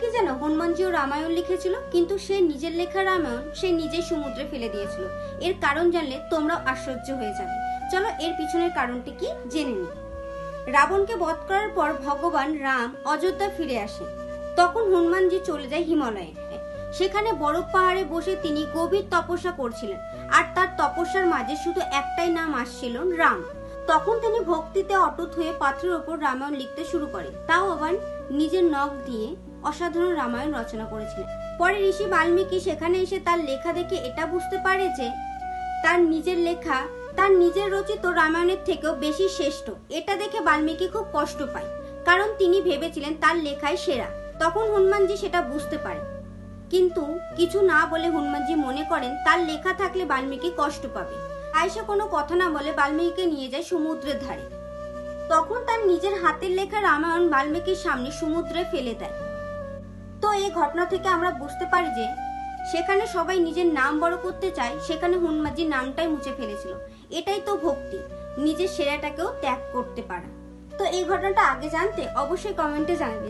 কি জানো, হনুমানজিও রামায়ণ লিখেছিল, কিন্তু সে নিজের লেখা রামায়ণ সে নিজে সমুদ্রে ফেলে দিয়েছিল। এর কারণ জানলে তোমরাও আশ্চর্য হয়ে যাবে। চলো এর পিছনের কারণটি কি জেনে নিই। রাবণকে বধ করার পর ভগবান রাম অযোধ্যা ফিরে আসে। তখন হনুমানজি চলে যায় হিমালয়ে। সেখানে বরফ পাহাড়ে বসে তিনি গভীর তপস্যা করছিলেন, আর তার তপস্যার মাঝে শুধু একটাই নাম আসছিল, রাম। তখন তিনি ভক্তিতে অটুট হয়ে পাথরের ওপর রামায়ণ লিখতে শুরু করে, তাও আবার নিজের নখ দিয়ে অসাধারণ রামায়ণ রচনা করেছিলেন। পরে ঋষি বাল্মীকি সেখানে এসে তার লেখা দেখে এটা বুঝতে পারে যে তার নিজের লেখা তার নিজের রচিত রামায়ণের থেকেও বেশি শ্রেষ্ঠ। এটা দেখে বাল্মীকি খুব কষ্ট পায়, কারণ তিনি ভেবেছিলেন তার লেখাই সেরা। তখন হনুমানজি সেটা বুঝতে পারে, কিন্তু কিছু না বলে হনুমানজি মনে করেন তার লেখা থাকলে বাল্মীকি কষ্ট পাবে। তাই সে কোনো কথা না বলে বাল্মীকিকে নিয়ে যায় সমুদ্রের ধারে। তখন তার নিজের হাতের লেখা রামায়ণ বাল্মীকির সামনে সমুদ্রে ফেলে দেয়। তো এই ঘটনা থেকে আমরা বুঝতে পারি যে সেখানে সবাই নিজের নাম বড় করতে চায়, সেখানে হনুমানজির নামটাই মুছে ফেলেছিল। এটাই তো ভক্তি, নিজের সেরাটাকেও ত্যাগ করতে পারা। তো এই ঘটনাটা আগে জানতে অবশ্যই কমেন্টে জানাবে।